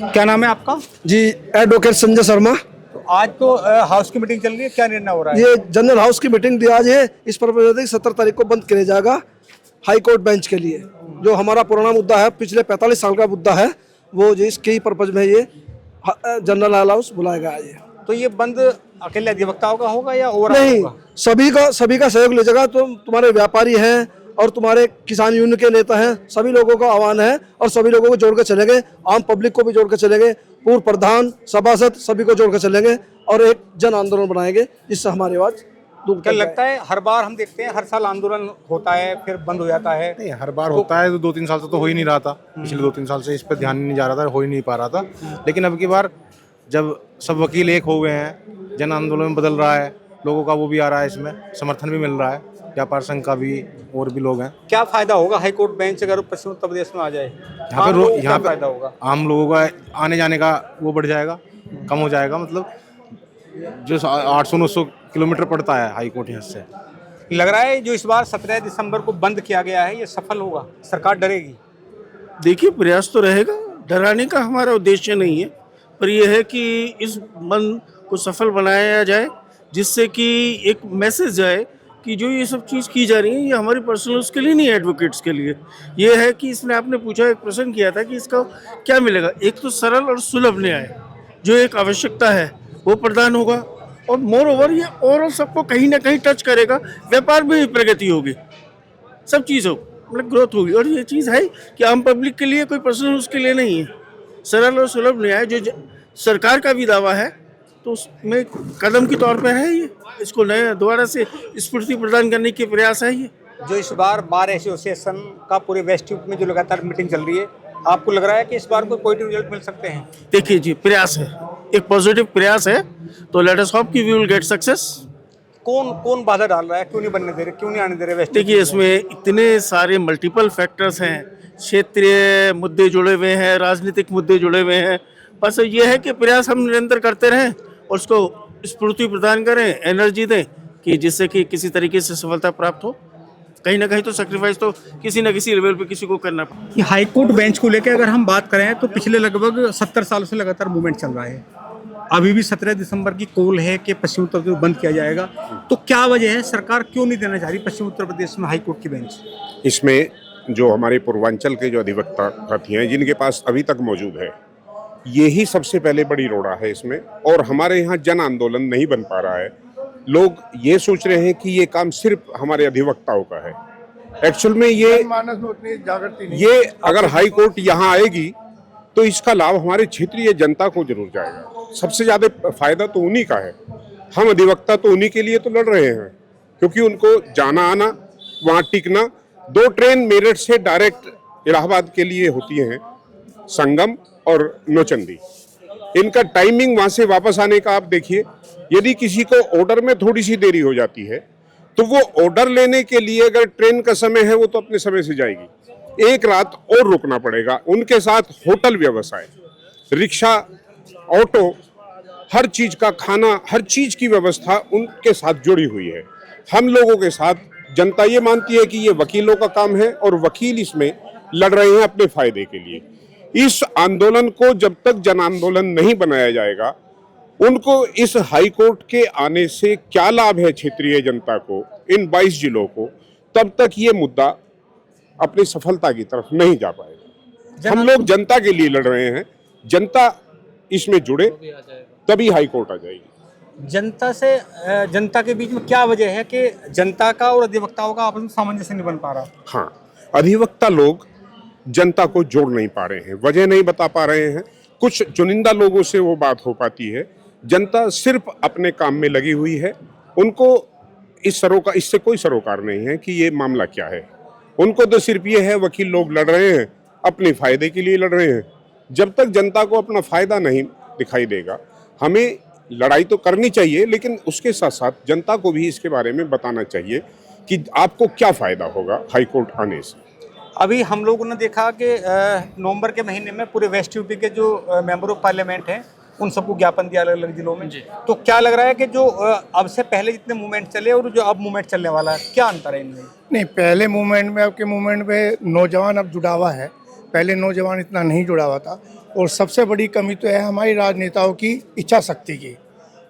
क्या नाम है आपका? जी, एडवोकेट संजय शर्मा। तो आज तो हाउस की मीटिंग चल रही है, क्या निर्णय हो रहा है? ये जनरल हाउस की मीटिंग भी आज है। इस पर 17 तारीख को बंद किया जाएगा हाई कोर्ट बेंच के लिए। जो हमारा पुराना मुद्दा है, पिछले 45 साल का मुद्दा है, वो जिसके ही पर्पज में ये जनरल हाउस बुलाया गया है। तो ये बंद अकेले अधिवक्ताओं का होगा या ओवरऑल नहीं, होगा? सभी का सहयोग लीजिएगा। तुम्हारे व्यापारी हैं और तुम्हारे किसान यूनियन के नेता हैं, सभी लोगों का आह्वान है और सभी लोगों को जोड़ कर चलेंगे। आम पब्लिक को भी जोड़ कर चलेंगे, पूर्व प्रधान, सभासद सभी को जोड़ कर चलेंगे और एक जन आंदोलन बनाएंगे जिससे हमारी आवाज दूर। क्या लगता है, हर बार हम देखते हैं हर साल आंदोलन होता है फिर बंद हो जाता है? नहीं, हर बार होता है तो 2-3 साल से तो हो ही नहीं रहा था। पिछले 2-3 साल से इस पर ध्यान नहीं जा रहा था, हो ही नहीं पा रहा था। लेकिन अब की बार जब सब वकील एक हो गए हैं, जन आंदोलन में बदल रहा है, लोगों का वो भी आ रहा है, इसमें समर्थन भी मिल रहा है, व्यापार संघ का भी और भी लोग हैं। क्या फायदा होगा हाई कोर्ट बेंच अगर पश्चिम उत्तर प्रदेश में आ जाए? यहाँ पे फायदा होगा, आम लोगों का आने जाने का वो बढ़ जाएगा, कम हो जाएगा। मतलब जो 800-900 किलोमीटर पड़ता है हाई कोर्ट यहाँ से। लग रहा है जो इस बार 17 दिसंबर को बंद किया गया है ये सफल होगा, सरकार डरेगी? देखिए, प्रयास तो रहेगा, डराने का हमारा उद्देश्य नहीं है, पर यह है कि इस बंद को सफल बनाया जाए जिससे कि एक मैसेज जाए कि जो ये सब चीज़ की जा रही है ये हमारी पर्सनल उसके लिए नहीं है, एडवोकेट्स के लिए। ये है कि इसमें आपने पूछा, एक प्रश्न किया था कि इसका क्या मिलेगा। एक तो सरल और सुलभ न्याय जो एक आवश्यकता है वो प्रदान होगा और मोर ओवर ये ओवरऑल सबको कहीं ना कहीं टच करेगा। व्यापार में भी प्रगति होगी, सब चीज़ हो मतलब ग्रोथ होगी। और ये चीज़ है कि आम पब्लिक के लिए, कोई पर्सनल उसके लिए नहीं है। सरल और सुलभ न्याय जो सरकार का भी दावा है तो उसमें कदम के तौर पर है ये। इसको नए दोबारा से स्फूर्ति प्रदान करने के प्रयास है ये। जो इस बार बार एसोसिएशन का पूरे वेस्ट यूपी में जो लगातार मीटिंग चल रही है, आपको लग रहा है कि इस बार कोई पॉजिटिव रिजल्ट मिल सकते हैं? देखिए जी, प्रयास है, एक पॉजिटिव प्रयास है, तो लेट अस होप कि वी विल गेट सक्सेस। कौन कौन बाधा डाल रहा है, क्यों नहीं बनने दे रहे, क्यों नहीं आने दे रहे वेस्ट? देखिए, इसमें इतने सारे मल्टीपल फैक्टर्स हैं, क्षेत्रीय मुद्दे जुड़े हुए हैं, राजनीतिक मुद्दे जुड़े हुए हैं। बस ये है कि प्रयास हम निरंतर करते रहें और उसको स्फूर्ति प्रदान करें, एनर्जी दें कि जिससे कि किसी तरीके से सफलता प्राप्त हो। कहीं ना कहीं तो सेक्रीफाइस तो किसी न किसी लेवल पे किसी को करना पड़े। हाई कोर्ट बेंच को लेकर अगर हम बात करें तो पिछले लगभग 70 सालों से लगातार मूवमेंट चल रहा है। अभी भी 17 दिसंबर की कॉल है कि पश्चिम उत्तर प्रदेश बंद किया जाएगा, तो क्या वजह है, सरकार क्यों नहीं देना चाह रही पश्चिम उत्तर प्रदेश में हाई कोर्ट की बेंच? इसमें जो हमारे पूर्वांचल के जो अधिवक्ता साथी हैं जिनके पास अभी तक मौजूद है, यही सबसे पहले बड़ी रोड़ा है इसमें। और हमारे यहाँ जन आंदोलन नहीं बन पा रहा है। लोग ये सोच रहे हैं कि ये काम सिर्फ हमारे अधिवक्ताओं का है। एक्चुअल में ये मानस में उतनी जागृति नहीं। ये अगर हाई कोर्ट यहाँ आएगी तो इसका लाभ हमारे क्षेत्रीय जनता को जरूर जाएगा। सबसे ज्यादा फायदा तो उन्हीं का है। हम अधिवक्ता तो उन्हीं के लिए तो लड़ रहे हैं, क्योंकि उनको जाना आना, वहाँ टिकना। 2 ट्रेन मेरठ से डायरेक्ट इलाहाबाद के लिए होती हैं, संगम और नौचंदी। इनका टाइमिंग वहाँ से वापस आने का आप देखिए। यदि किसी को ऑर्डर में थोड़ी सी देरी हो जाती है तो वो ऑर्डर लेने के लिए अगर ट्रेन का समय है वो तो अपने समय से जाएगी, 1 रात और रुकना पड़ेगा। उनके साथ होटल व्यवसाय, रिक्शा, ऑटो, हर चीज का खाना, हर चीज की व्यवस्था उनके साथ जुड़ी हुई है। हम लोगों के साथ जनता ये मानती है कि ये वकीलों का काम है और वकील इसमें लड़ रहे हैं अपने फायदे के लिए। इस आंदोलन को जब तक जन आंदोलन नहीं बनाया जाएगा, उनको इस हाई कोर्ट के आने से क्या लाभ है क्षेत्रीय जनता को, इन 22 जिलों को, तब तक ये मुद्दा अपनी सफलता की तरफ नहीं जा पाएगा। हम लोग जनता के लिए लड़ रहे हैं, जनता इसमें जुड़े तभी हाई कोर्ट आ जाएगी। जनता के बीच में क्या वजह है कि जनता का और अधिवक्ताओं का आपस में सामंजस्य नहीं बन पा रहा? हाँ, अधिवक्ता लोग जनता को जोड़ नहीं पा रहे हैं, वजह नहीं बता पा रहे हैं। कुछ चुनिंदा लोगों से वो बात हो पाती है। जनता सिर्फ अपने काम में लगी हुई है, उनको इससे कोई सरोकार नहीं है कि ये मामला क्या है। उनको तो सिर्फ ये है वकील लोग लड़ रहे हैं, अपने फायदे के लिए लड़ रहे हैं। जब तक जनता को अपना फायदा नहीं दिखाई देगा, हमें लड़ाई तो करनी चाहिए, लेकिन उसके साथ साथ जनता को भी इसके बारे में बताना चाहिए कि आपको क्या फायदा होगा हाई कोर्ट आने से। अभी हम लोगों ने देखा कि नवंबर के महीने में पूरे वेस्ट यूपी के जो मेंबर ऑफ पार्लियामेंट हैं उन सबको ज्ञापन दिया अलग अलग जिलों में। तो क्या लग रहा है कि जो अब से पहले जितने मूवमेंट चले और जो अब मूवमेंट चलने वाला है, क्या अंतर है इनमें? नहीं, पहले मूवमेंट में, अब के मूवमेंट में नौजवान अब जुड़ा हुआ है, पहले नौजवान इतना नहीं जुड़ा हुआ था। और सबसे बड़ी कमी तो है हमारी राजनेताओं की इच्छा शक्ति की।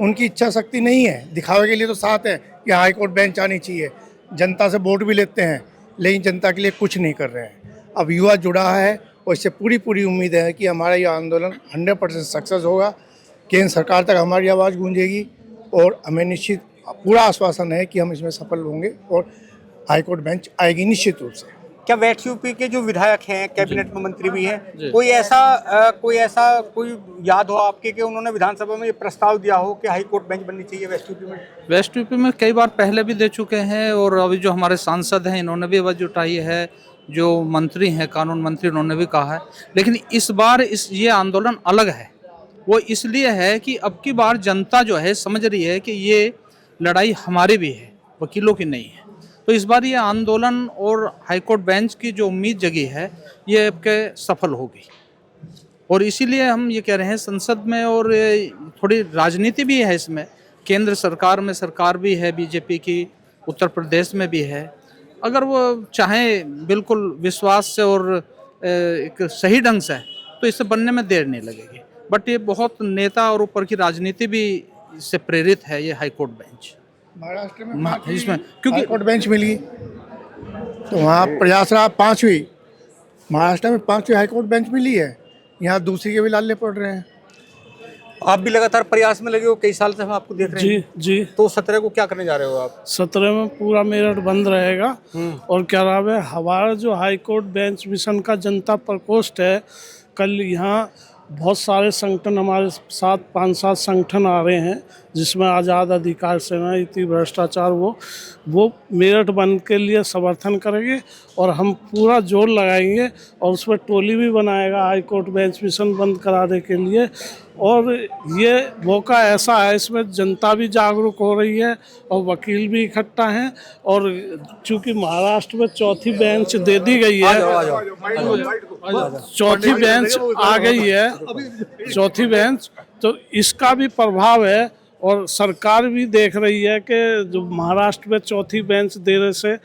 उनकी इच्छा शक्ति नहीं है, दिखावे के लिए तो साथ है कि हाई कोर्ट बेंच आनी चाहिए, जनता से वोट भी लेते हैं, लेकिन जनता के लिए कुछ नहीं कर रहे हैं। अब युवा जुड़ा है और इससे पूरी उम्मीद है कि हमारा ये आंदोलन 100% सक्सेस होगा, केंद्र सरकार तक हमारी आवाज़ गूंजेगी और हमें निश्चित पूरा आश्वासन है कि हम इसमें सफल होंगे और हाई कोर्ट बेंच आएगी निश्चित रूप से। क्या वेस्ट यूपी के जो विधायक हैं, कैबिनेट में मंत्री भी हैं, कोई याद हो आपके कि उन्होंने विधानसभा में ये प्रस्ताव दिया हो कि हाई कोर्ट बेंच बननी चाहिए वेस्ट यूपी में? वेस्ट यूपी में कई बार पहले भी दे चुके हैं और अभी जो हमारे सांसद हैं इन्होंने भी आवाज़ उठाई है, जो मंत्री हैं कानून मंत्री उन्होंने भी कहा है। लेकिन इस बार ये आंदोलन अलग है। वो इसलिए है कि अब की बार जनता जो है समझ रही है कि ये लड़ाई हमारी भी है, वकीलों की नहीं है। तो इस बार ये आंदोलन और हाईकोर्ट बेंच की जो उम्मीद जगी है ये आपके सफल होगी। और इसीलिए हम ये कह रहे हैं संसद में, और थोड़ी राजनीति भी है इसमें, केंद्र सरकार में सरकार भी है बीजेपी की, उत्तर प्रदेश में भी है। अगर वो चाहें बिल्कुल विश्वास से और एक सही ढंग से, तो इससे बनने में देर नहीं लगेगी। बट ये बहुत नेता और ऊपर की राजनीति भी इससे प्रेरित है ये हाईकोर्ट बेंच। महाराष्ट्र में इसमें क्योंकि हाईकोर्ट बेंच मिली तो वहाँ प्रयास रहा 5वीं, महाराष्ट्र में 5वीं हाईकोर्ट बेंच मिली है, यहाँ दूसरी के भी लाले पड़ रहे हैं। आप भी लगातार प्रयास में लगे हो, कई साल से हम आपको देख रहे हैं। जी। तो 17 को क्या करने जा रहे हो आप? 17 में पूरा मेरठ बंद रहेगा। और क्या नाम है, हमारा जो हाई कोर्ट बेंच मिशन का जनता प्रकोष्ठ है, कल यहाँ बहुत सारे संगठन हमारे साथ 5-7 संगठन आ रहे हैं, जिसमें आज़ाद अधिकार सेना, इति भ्रष्टाचार, वो मेरठ बंद के लिए समर्थन करेंगे और हम पूरा जोर लगाएंगे और उसमें टोली भी बनाएगा हाई कोर्ट बेंच मिशन बंद कराने के लिए। और ये मौका ऐसा है, इसमें जनता भी जागरूक हो रही है और वकील भी इकट्ठा हैं। और चूंकि महाराष्ट्र में चौथी बेंच दे दी गई है, चौथी बेंच आ गई है, चौथी बेंच, तो इसका भी प्रभाव है। और सरकार भी देख रही है कि जो महाराष्ट्र में चौथी बेंच देने से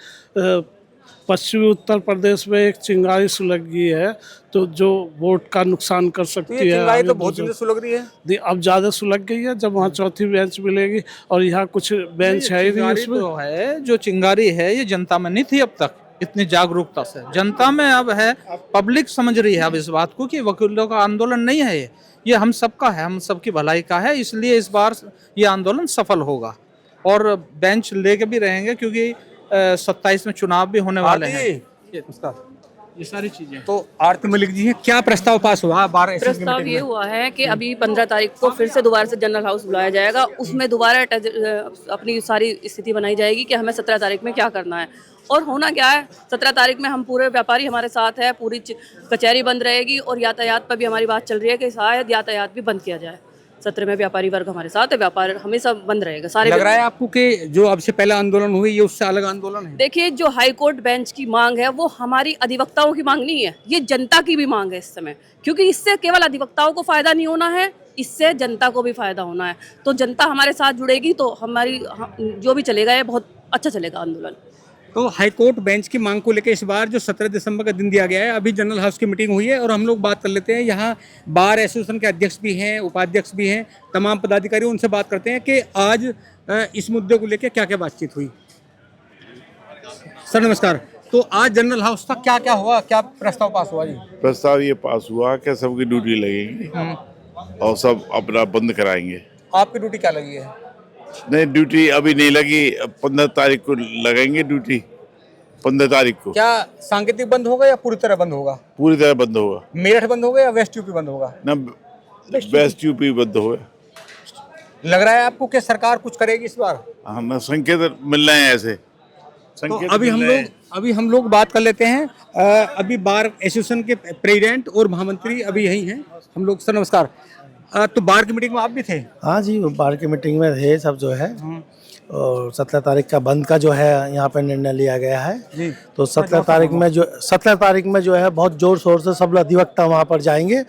पश्चिमी उत्तर प्रदेश में एक चिंगारी सुलग गई है, तो जो वोट का नुकसान कर सकती है। चिंगारी तो बहुत दिन सुलग रही है, अब ज़्यादा सुलग गई है जब वहाँ चौथी बेंच मिलेगी और यहाँ कुछ बेंच है ही नहीं उसमें। तो है जो चिंगारी है ये जनता में नहीं थी अब तक इतनी जागरूकता से, जनता में अब है, पब्लिक समझ रही है अब इस बात को कि वकीलों का आंदोलन नहीं है, ये हम सबका है, हम सबकी भलाई का है। इसलिए इस बार ये आंदोलन सफल होगा और बेंच लेके भी रहेंगे, क्योंकि 27 में चुनाव भी होने वाले हैं। ये सारी चीजें। तो आरती मलिक जी हैं, क्या प्रस्ताव पास हुआ? प्रस्ताव ये हुआ है कि अभी 15 तारीख को फिर से दोबारा से जनरल हाउस बुलाया जाएगा, उसमें दोबारा अपनी सारी स्थिति बनाई जाएगी कि हमें 17 तारीख में क्या करना है। और होना क्या है, 17 तारीख में हम पूरे व्यापारी हमारे साथ है, पूरी कचहरी बंद रहेगी और यातायात पर भी हमारी बात चल रही है कि शायद यातायात भी बंद किया जाए। 17 में व्यापारी वर्ग हमारे साथ है, व्यापार हमेशा बंद रहेगा। सारे लग रहा है आपको कि जो अब से पहला आंदोलन हुई ये उससे अलग आंदोलन है? देखिए, जो हाई कोर्ट बेंच की मांग है वो हमारी अधिवक्ताओं की मांग नहीं है, ये जनता की भी मांग है इस समय, क्योंकि इससे केवल अधिवक्ताओं को फायदा नहीं होना है, इससे जनता को भी फायदा होना है। तो जनता हमारे साथ जुड़ेगी तो हमारी जो भी चलेगा ये बहुत अच्छा चलेगा आंदोलन। तो हाईकोर्ट बेंच की मांग को लेकर इस बार जो 17 दिसंबर का दिन दिया गया है, अभी जनरल हाउस की मीटिंग हुई है और हम लोग बात कर लेते हैं। यहाँ बार एसोसिएशन के अध्यक्ष भी हैं, उपाध्यक्ष भी हैं, तमाम पदाधिकारी, उनसे बात करते हैं कि आज इस मुद्दे को लेकर क्या क्या बातचीत हुई। सर नमस्कार। तो आज जनरल हाउस था, क्या क्या हुआ, क्या प्रस्ताव पास हुआ जी? प्रस्ताव ये पास हुआ कि सबकी ड्यूटी लगेगी और सब अपना बंद कराएंगे। आपकी ड्यूटी क्या लगी है? नहीं, ड्यूटी अभी नहीं लगी, 15 तारीख को लगाएंगे ड्यूटी। 15 तारीख को। क्या सांकेतिक बंद होगा या पूरी तरह बंद होगा? पूरी तरह बंद होगा। मेरठ बंद होगा या वेस्ट यूपी बंद होगा? ना, वेस्ट यूपी बंद होगा। लग रहा है आपको कि सरकार कुछ करेगी इस बार? हाँ ना, संकेत मिल रहे हैं ऐसे। तो अभी हम लोग बात कर लेते हैं। अभी बार एसोसिएशन के प्रेसिडेंट और महामंत्री अभी यही हैं हम लोग। सर नमस्कार। तो बार की मीटिंग में आप भी थे? हाँ जी, बार की मीटिंग में थे सब जो है। और 17 तारीख का बंद का जो है यहाँ पे निर्णय लिया गया है जी। तो 17 तारीख में जो है बहुत जोर शोर से सब अधिवक्ता वहाँ पर जाएंगे।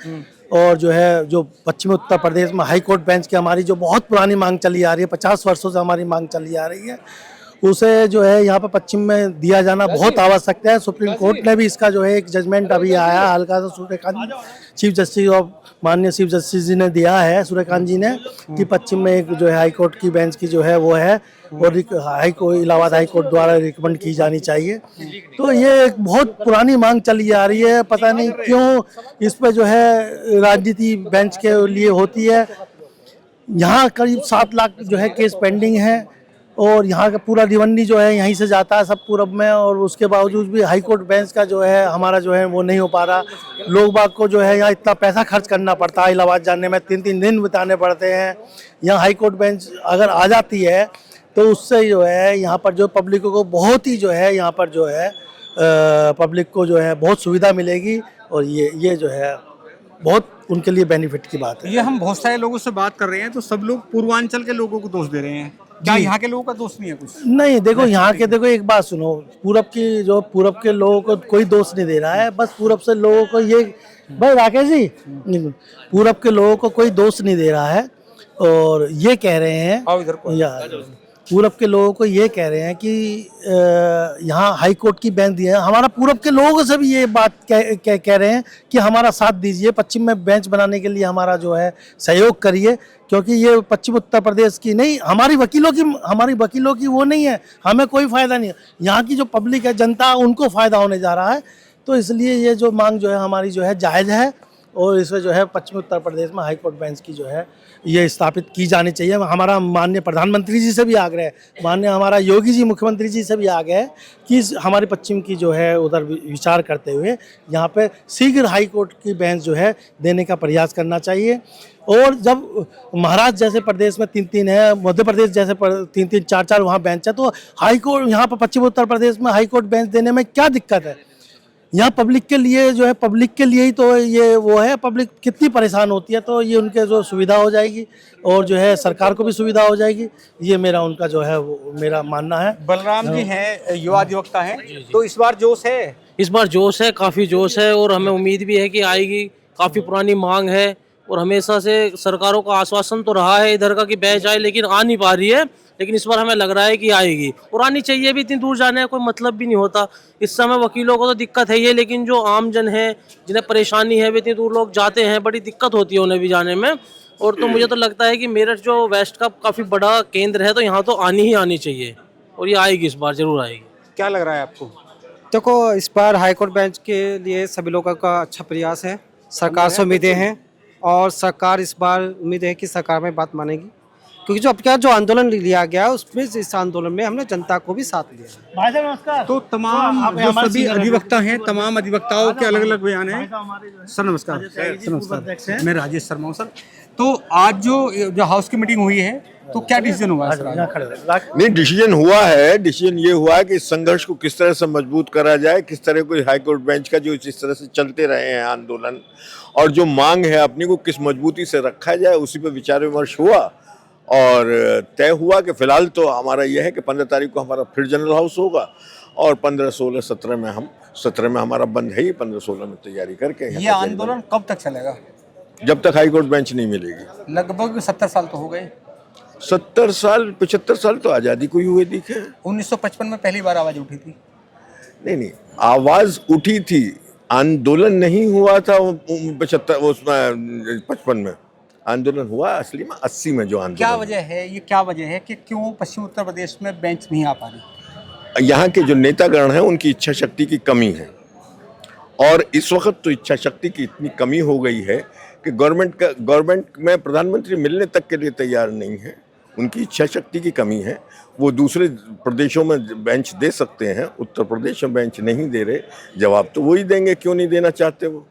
और जो है जो पश्चिमी उत्तर प्रदेश में हाई कोर्ट बेंच की हमारी जो बहुत पुरानी मांग चली आ रही है, 50 वर्षों से हमारी मांग चली आ रही है, उसे जो है यहाँ पर पश्चिम में दिया जाना बहुत आवश्यक है। सुप्रीम कोर्ट ने भी इसका जो है एक जजमेंट अभी आया हल्का सा, सूर्यकांत चीफ जस्टिस ऑफ माननीय चीफ जस्टिस जी ने दिया है, सूर्यकांत जी ने, कि पश्चिम में एक जो है हाई कोर्ट की बेंच की जो है वो है, और इलाहाबाद हाई कोर्ट द्वारा रिकमेंड की जानी चाहिए। तो ये एक बहुत पुरानी मांग चली आ रही है, पता नहीं क्यों इस पे जो है राजनीति बेंच के लिए होती है। यहाँ करीब 7 लाख जो है केस पेंडिंग है, और यहाँ का पूरा रिवन्यू जो है यहीं से जाता है सब पूरब में, और उसके बावजूद भी हाई कोर्ट बेंच का जो है हमारा जो है वो नहीं हो पा रहा। लोग बाग को जो है यहाँ इतना पैसा खर्च करना पड़ता है इलाहाबाद जाने में, 3-3 दिन बिताने पड़ते हैं। यहाँ हाई कोर्ट बेंच अगर आ जाती है तो उससे जो है यहाँ पर जो पब्लिक को बहुत ही जो है यहाँ पर जो है पब्लिक को जो है बहुत सुविधा मिलेगी, और ये जो है बहुत उनके लिए बेनिफिट की बात है। ये हम बहुत सारे लोगों से बात कर रहे हैं तो सब लोग पूर्वांचल के लोगों को दोष दे रहे हैं, क्या यहाँ के लोगों का दोष नहीं है कुछ? नहीं, देखो यहाँ के, देखो एक बात सुनो, पूरब के लोगों को कोई दोष नहीं दे रहा है, बस पूरब से लोगों को ये, भाई राकेश जी, पूरब के लोगों को कोई दोष नहीं दे रहा है, और ये कह रहे हैं पूरब के लोगों को ये कह रहे हैं कि यहाँ हाई कोर्ट की बेंच दी है। हमारा पूरब के लोगों से भी ये बात कह रहे हैं कि हमारा साथ दीजिए, पश्चिम में बेंच बनाने के लिए हमारा जो है सहयोग करिए, क्योंकि ये पश्चिम उत्तर प्रदेश की नहीं, हमारी वकीलों की वो नहीं है, हमें कोई फ़ायदा नहीं है। यहाँ की जो पब्लिक है, जनता, उनको फ़ायदा होने जा रहा है। तो इसलिए ये जो मांग जो है हमारी जो है जायज़ है, और इसमें जो है पश्चिमी उत्तर प्रदेश में हाई कोर्ट बेंच की जो है ये स्थापित की जानी चाहिए। हमारा माननीय प्रधानमंत्री जी से भी आग्रह है, माननीय हमारा योगी जी मुख्यमंत्री जी से भी आग्रह है कि हमारे पश्चिम की जो है उधर विचार करते हुए यहाँ पे शीघ्र हाई कोर्ट की बेंच जो है देने का प्रयास करना चाहिए। और जब महाराष्ट्र जैसे प्रदेश में 3-3 है, मध्य प्रदेश जैसे 3-3 4-4 वहाँ बेंच है, तो हाई कोर्ट यहाँ पर पश्चिम उत्तर प्रदेश में हाई कोर्ट बेंच देने में क्या दिक्कत है? यहाँ पब्लिक के लिए जो है, पब्लिक के लिए ही तो ये वो है, पब्लिक कितनी परेशान होती है, तो ये उनके जो सुविधा हो जाएगी, और जो है सरकार को भी सुविधा हो जाएगी। ये मेरा उनका जो है वो मेरा मानना है। बलराम जी हैं, युवा अधिवक्ता हैं, तो इस बार जोश है? इस बार जोश है, काफ़ी जोश है, और हमें उम्मीद भी है कि आएगी। काफ़ी पुरानी मांग है, और हमेशा से सरकारों का आश्वासन तो रहा है इधर का कि बेंच आए, लेकिन आ नहीं पा रही है। लेकिन इस बार हमें लग रहा है कि आएगी, और आनी चाहिए भी। इतनी दूर जाने का कोई मतलब भी नहीं होता। इस समय वकीलों को तो दिक्कत है ये, लेकिन जो आम जन है, जिन्हें परेशानी है, वे इतनी दूर लोग जाते हैं, बड़ी दिक्कत होती है उन्हें भी जाने में। और तो मुझे तो लगता है कि मेरठ जो वेस्ट का काफ़ी बड़ा केंद्र है, तो यहाँ तो आनी चाहिए, और ये आएगी, इस बार जरूर आएगी। क्या लग रहा है आपको? देखो, इस बार हाईकोर्ट बेंच के लिए सभी लोगों का अच्छा प्रयास है, सरकार से उम्मीदें हैं, और सरकार इस बार उम्मीद है कि सरकार में बात मानेगी, क्योंकि जो आंदोलन लिया गया उसमें, इस आंदोलन में हमने जनता को भी साथ लिया। भाई साहब नमस्कार। तो तमाम जो सभी अधिवक्ता हैं, तमाम अधिवक्ताओं के अलग अलग बयान हैं। सर नमस्कार। नमस्कार, मैं राजेश शर्मा हूँ। सर, तो आज जो हाउस की मीटिंग हुई है, तो क्या डिसीजन हुआ है? नहीं, डिसीजन हुआ है। डिसीजन ये हुआ है कि इस संघर्ष को किस तरह से मजबूत करा जाए, किस तरह को हाई कोर्ट बेंच का जो इस तरह से चलते रहे हैं आंदोलन, और जो मांग है अपनी को किस मजबूती से रखा जाए, उसी पर विचार विमर्श हुआ, और तय हुआ कि फिलहाल तो हमारा यह है कि 15 तारीख को हमारा फिर जनरल हाउस होगा, और 15, 16, 17 में 17 में हमारा बंद है ही, 15, 16 में तैयारी करके। ये आंदोलन कब तक चलेगा? जब तक हाई कोर्ट बेंच नहीं मिलेगी। लगभग 70 साल तो हो गए। 70 साल, 75 साल तो आज़ादी को ही हुए दिखे। 1955 में पहली बार आवाज उठी थी। नहीं, आवाज उठी थी, आंदोलन नहीं हुआ था 55 में। आंदोलन हुआ असली में 80 में जो आंदोलन। क्या वजह है, ये क्या वजह है कि क्यों पश्चिम उत्तर प्रदेश में बेंच नहीं आ पा रही? यहाँ के जो नेतागण हैं उनकी इच्छा शक्ति की कमी है, और इस वक्त तो इच्छा शक्ति की इतनी कमी हो गई है कि गवर्नमेंट में प्रधानमंत्री मिलने तक के लिए तैयार नहीं है। उनकी इच्छा शक्ति की कमी है। वो दूसरे प्रदेशों में बेंच दे सकते हैं, उत्तर प्रदेश में बेंच नहीं दे रहे। जवाब तो वही देंगे, क्यों नहीं देना चाहते वो।